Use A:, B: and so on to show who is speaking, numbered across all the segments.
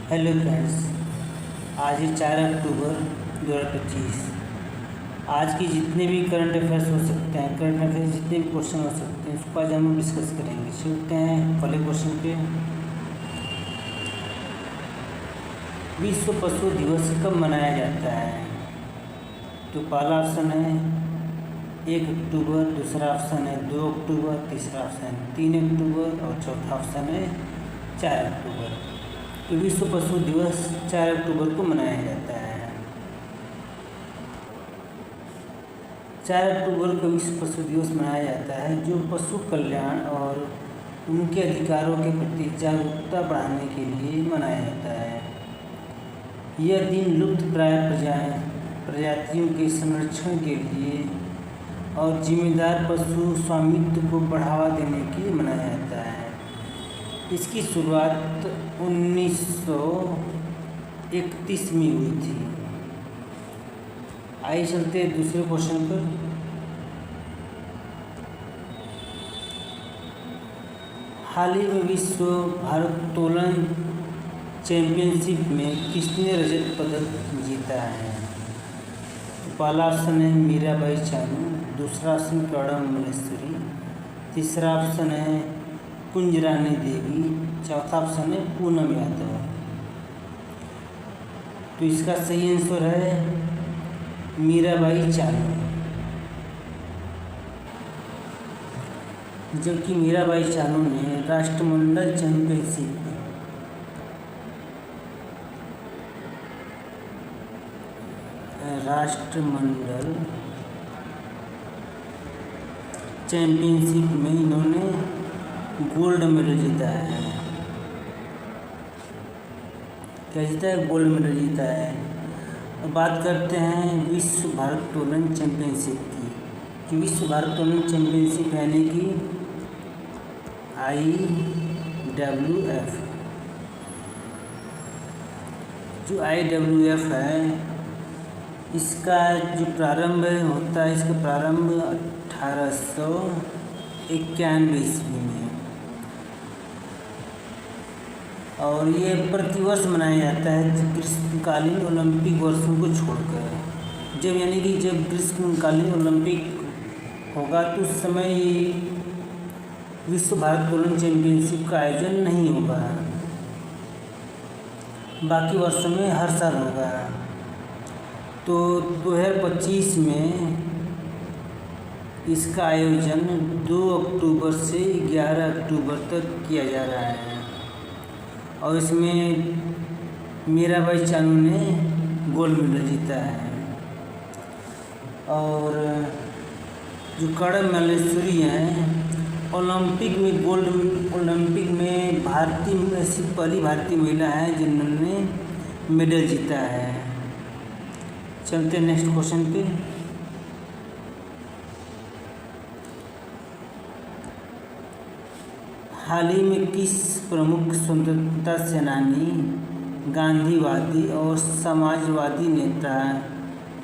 A: Hello friends, आज है 4 अक्टूबर 2025। आज की जितने भी करंट अफेयर्स हो सकते हैं, करंट अफेयर्स जितने भी क्वेश्चन हो सकते हैं, उसको आज हम डिस्कस करेंगे। चलते हैं पहले क्वेश्चन पे। विश्व पशु दिवस कब मनाया जाता है? तो पहला ऑप्शन है 1 अक्टूबर, दूसरा ऑप्शन है 2 अक्टूबर, तीसरा ऑप्शन है 3 अक्टूबर और चौथा ऑप्शन है 4 अक्टूबर। तो विश्व पशु दिवस 4 अक्टूबर को मनाया जाता है। 4 अक्टूबर को विश्व पशु दिवस मनाया जाता है, जो पशु कल्याण और उनके अधिकारों के प्रति जागरूकता बढ़ाने के लिए मनाया जाता है। यह दिन लुप्तप्राय प्रजातियों के संरक्षण के लिए और जिम्मेदार पशु स्वामित्व को बढ़ावा देने के लिए मनाया जाता है। इसकी शुरुआत 1931 में हुई थी। आइए चलते हैं दूसरे क्वेश्चन पर। हाल ही में विश्व भारोत्तोलन चैंपियनशिप में किसने रजत पदक जीता है? तो पहला ऑप्शन है मीराबाई चानू, दूसरा ऑप्शन प्रणब मल्लेश्वरी, तीसरा ऑप्शन है कुंजरानी देवी, चौथा ऑप्शन है पूनम यादव। तो इसका सही आंसर है मीराबाई चानू। जबकि मीराबाई चानू ने राष्ट्रमंडल चैंपियनशिप में इन्होंने गोल्ड मेडल जीता है। क्या जीता है? गोल्ड मेडल जीता है। अब बात करते हैं विश्व भारोत्तोलन चैंपियनशिप की, कि विश्व भारोत्तोलन चैंपियनशिप यानी कि IWF। जो IWF है, इसका जो प्रारंभ होता है, इसका प्रारंभ 1891 ईस्वी में, और ये प्रतिवर्ष मनाया जाता है ग्रीष्मकालीन ओलंपिक वर्षों को छोड़कर। जब यानी कि जब ग्रीष्मकालीन ओलंपिक होगा तो उस समय ये विश्व भारोत्तोलन चैंपियनशिप का आयोजन नहीं होगा, बाकी वर्षों में हर साल होगा। तो 2025 में इसका आयोजन 2 अक्टूबर से 11 अक्टूबर तक किया जा रहा है, और इसमें मीराबाई चानू ने गोल्ड मेडल जीता है। और जो प्रणब मल्लेश्वरी हैं, ओलंपिक में ऐसी पहली भारतीय महिला है जिन्होंने मेडल जीता है। चलते हैं नेक्स्ट क्वेश्चन पे। हाल ही में किस प्रमुख स्वतंत्रता सेनानी, गांधीवादी और समाजवादी नेता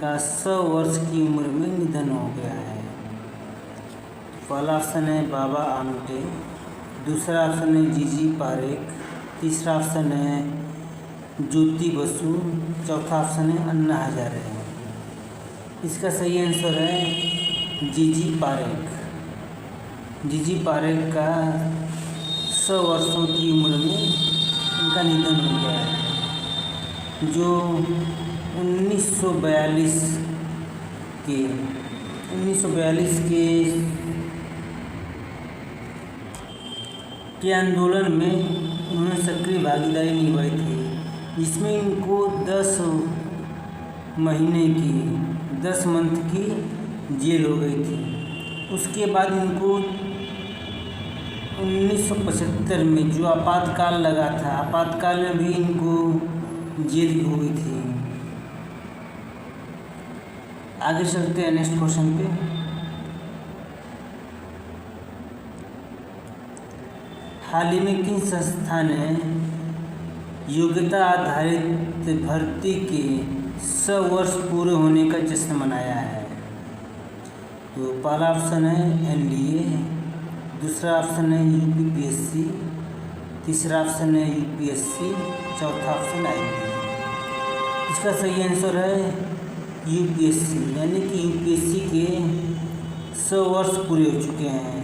A: का 100 वर्ष की उम्र में निधन हो गया है? पहला ऑप्शन है बाबा आमटे, दूसरा ऑप्शन है जीजी पारेख, तीसरा ऑप्शन है ज्योति बसु, चौथा ऑप्शन है अन्ना हजारे। इसका सही आंसर है जीजी पारेख। जीजी पारेख का 100 वर्षों की उम्र में इनका निधन हो गया है, जो 1942 के आंदोलन में उन्होंने सक्रिय भागीदारी निभाई थी, जिसमें इनको 10 मंथ की जेल हो गई थी। उसके बाद इनको 1975 में जो आपातकाल लगा था, आपातकाल में भी इनको जेल हो गई थी। आगे चलते हैं नेक्स्ट क्वेश्चन पे। हाल ही में किन संस्था ने योग्यता आधारित भर्ती के 100 वर्ष पूरे होने का जश्न मनाया है? तो पहला ऑप्शन है NDA, दूसरा ऑप्शन है UPPSC, तीसरा ऑप्शन है यूपीएससी, चौथा ऑप्शन आईपीएस। इसका सही आंसर है यूपीएससी, यानी कि यूपीएससी के 100 वर्ष पूरे हो चुके हैं।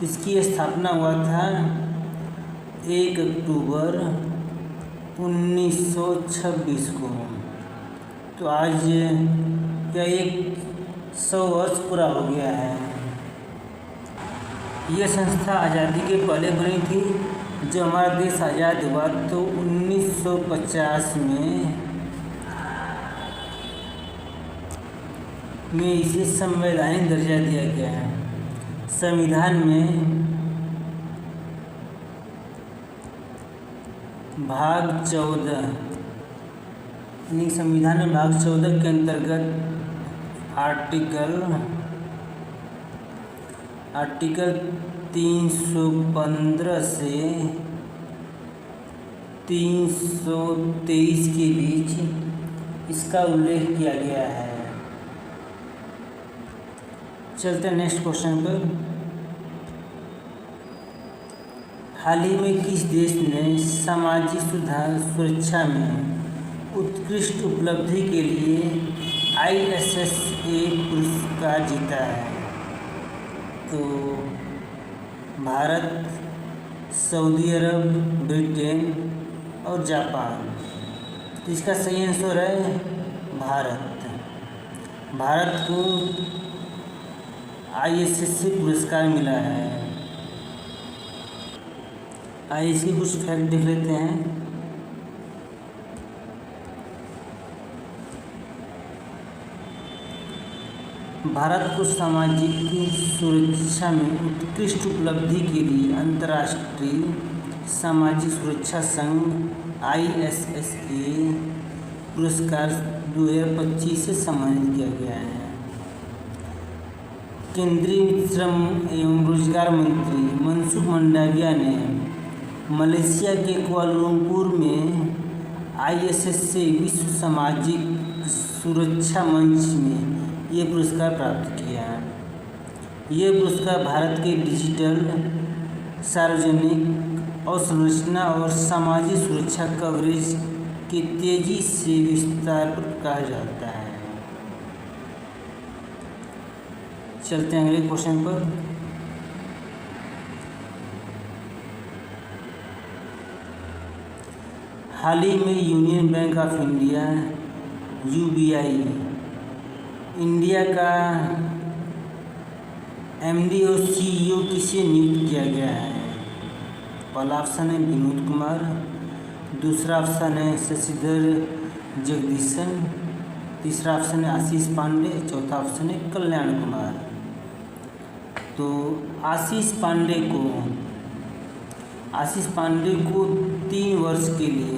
A: इसकी स्थापना हुआ था 1 अक्टूबर 1926 को। तो आज क्या 100 वर्ष पूरा हो गया है। यह संस्था आज़ादी के पहले बनी थी। जब हमारा देश आज़ाद हुआ तो 1950 में इसे संवैधानिक दर्जा दिया गया है। संविधान में भाग 14 यानी संविधान में भाग 14 के अंतर्गत आर्टिकल 315 से 323 के बीच इसका उल्लेख किया गया है। चलते हैं नेक्स्ट क्वेश्चन पर। हाल ही में किस देश ने सामाजिक सुरक्षा में उत्कृष्ट उपलब्धि के लिए ISSA पुरस्कार जीता है? तो भारत, सऊदी अरब, ब्रिटेन और जापान। इसका सही आंसर है भारत। भारत को ISSA पुरस्कार मिला है। आइए इसके कुछ फैक्ट देख लेते हैं। भारत को सामाजिक सुरक्षा में उत्कृष्ट उपलब्धि के लिए अंतर्राष्ट्रीय सामाजिक सुरक्षा संघ ISSA पुरस्कार 2025 से सम्मानित किया गया है। केंद्रीय श्रम एवं रोजगार मंत्री मनसुख मंडाविया ने मलेशिया के कुआलालंपुर में ISSA विश्व सामाजिक सुरक्षा मंच में ये पुरस्कार प्राप्त किया। ये पुरस्कार भारत के डिजिटल, सार्वजनिक अवसंरचना और सामाजिक सुरक्षा कवरेज के तेजी से विस्तार पर कहा जाता है। चलते हैं अगले क्वेश्चन पर। हाल ही में union bank of India UBI India का MD और CEO किसे नियुक्त किया गया है? पहला ऑप्शन है विनोद कुमार, दूसरा ऑप्शन है शशिधर जगदीशन, तीसरा ऑप्शन है आशीष पांडे, चौथा ऑप्शन है कल्याण कुमार। तो आशीष पांडे को 3 वर्ष के लिए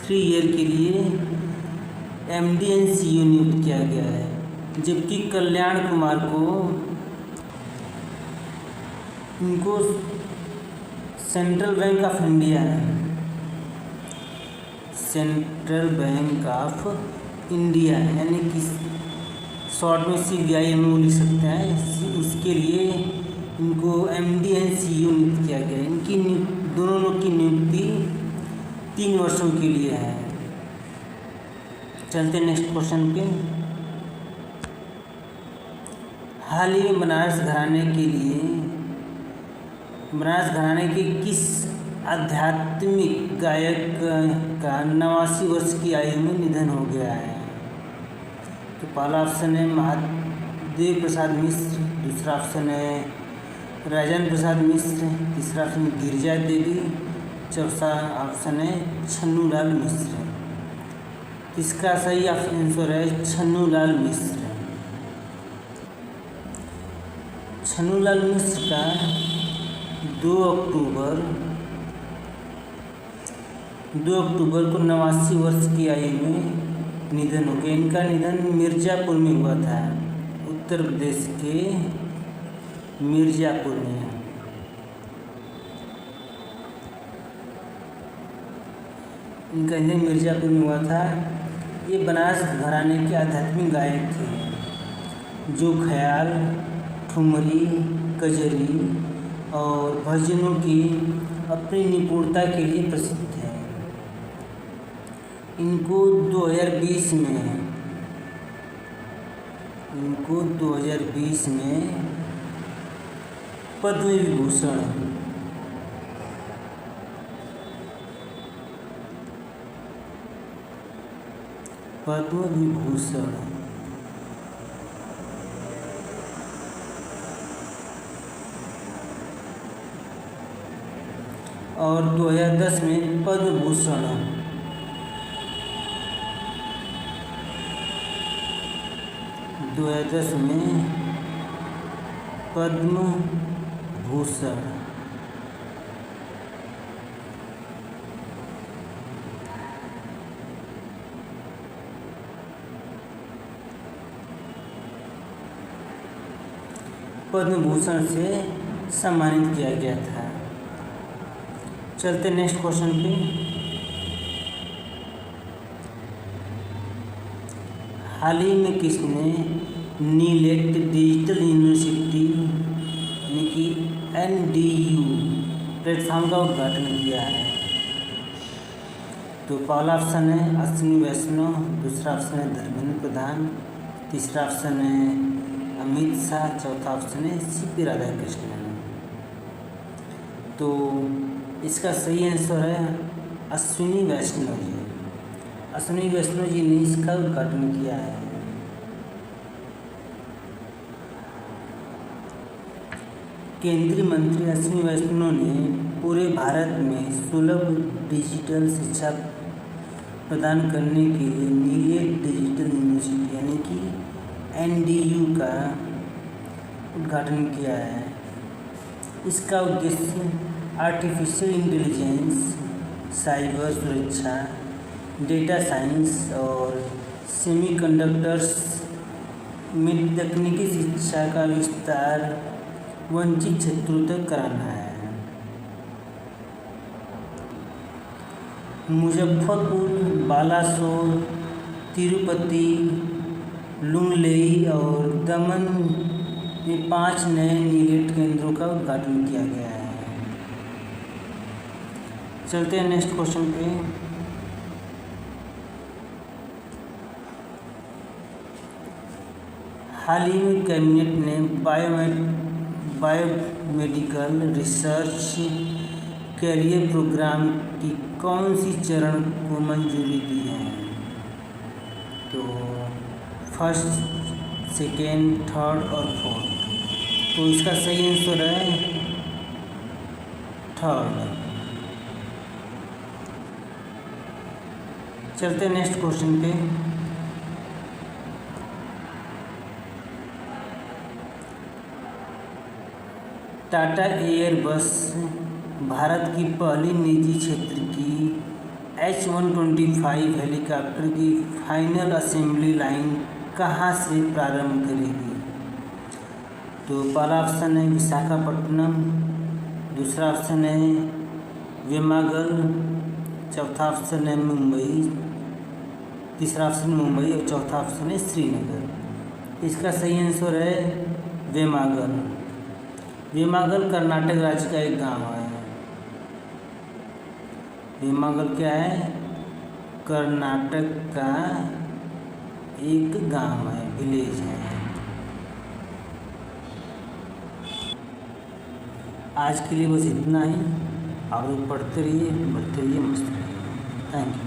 A: 3 ईयर के लिए MD और CEO नियुक्त किया गया है, जबकि कल्याण कुमार को इनको सेंट्रल बैंक ऑफ इंडिया यानी कि शॉर्ट में CBI हम लिख सकते हैं, उसके लिए इनको MD और CEO नियुक्त किया गया है। इनकी दोनों लोग की नियुक्ति 3 वर्षों के लिए है। चलते नेक्स्ट क्वेश्चन पे। हाल ही में बनारस घराने के किस आध्यात्मिक गायक का 89 वर्ष की आयु में निधन हो गया है? तो पहला ऑप्शन है महादेव प्रसाद मिश्र, दूसरा ऑप्शन है राजेंद्र प्रसाद मिश्र, तीसरा ऑप्शन गिरिजा देवी, चौथा ऑप्शन है छन्नूलाल मिश्र। इसका सही आंसर है छन्नूलाल मिश्र। छन्नूलाल मिश्र का 2 अक्टूबर को 89 वर्ष की आयु में निधन हो गया। इनका निधन मिर्ज़ापुर में हुआ था, उत्तर प्रदेश के मिर्ज़ापुर में। इनका निधन मिर्ज़ापुर में हुआ था। ये बनारस घराने के आध्यात्मिक गायक थे जो ख्याल, ठुमरी, कजरी और भजनों की अपनी निपुणता के लिए प्रसिद्ध हैं। इनको 2020 में पद्म विभूषण और 2010 में पद्म भूषण। 2010 में पद्म भूषण। पद्म भूषण से सम्मानित किया गया था। चलते नेक्स्ट क्वेश्चन पे। हाल ही में किसने नीलेट डिजिटल यूनिवर्सिटी यानी कि NDU प्लेटफॉर्म का उद्घाटन किया है? तो पहला ऑप्शन है अश्विनी वैष्णव, दूसरा ऑप्शन है धर्मेंद्र प्रधान, तीसरा ऑप्शन है अमित शाह, चौथा ऑप्शन है CP राधाकृष्णन। तो इसका सही आंसर है अश्विनी वैष्णव जी। अश्विनी वैष्णव जी ने इसका उद्घाटन किया है। केंद्रीय मंत्री अश्विनी वैष्णव ने पूरे भारत में सुलभ डिजिटल शिक्षा प्रदान करने के लिए नीलेट डिजिटल यूनिवर्सिटी यानी कि NDU का उद्घाटन किया है। इसका उद्देश्य आर्टिफिशियल इंटेलिजेंस, साइबर सुरक्षा, डेटा साइंस और सेमीकंडक्टर्स में तकनीकी शिक्षा का विस्तार वंचित क्षेत्रों तक कराना है। मुजफ्फरपुर, बालासोर, तिरुपति, लुंगलेई और दमन में 5 नए नीलेट केंद्रों का उद्घाटन किया गया है। चलते हैं नेक्स्ट क्वेश्चन पे। हाल ही में कैबिनेट ने बायोमेडिकल रिसर्च कैरियर प्रोग्राम की कौन सी चरण को मंजूरी दी है? तो फर्स्ट, सेकेंड, थर्ड और फोर्थ। तो इसका सही आंसर है थर्ड। चलते हैं नेक्स्ट क्वेश्चन पे। टाटा एयरबस भारत की पहली निजी क्षेत्र की H-125 हेलीकॉप्टर की फाइनल असेंबली लाइन कहाँ से प्रारंभ करेगी? तो पहला ऑप्शन है विशाखापट्टनम, दूसरा ऑप्शन है वेमागल, चौथा ऑप्शन है मुंबई, तीसरा ऑप्शन मुंबई और चौथा ऑप्शन है श्रीनगर। इसका सही आंसर है वेमागल। वेमागल कर्नाटक राज्य का एक गांव है। वेमागल क्या है? कर्नाटक का एक गांव है, विलेज है। आज के लिए बस इतना ही। आप लोग पढ़ते रहिए, बढ़ते रहिए, मस्त रहिए। Thank you.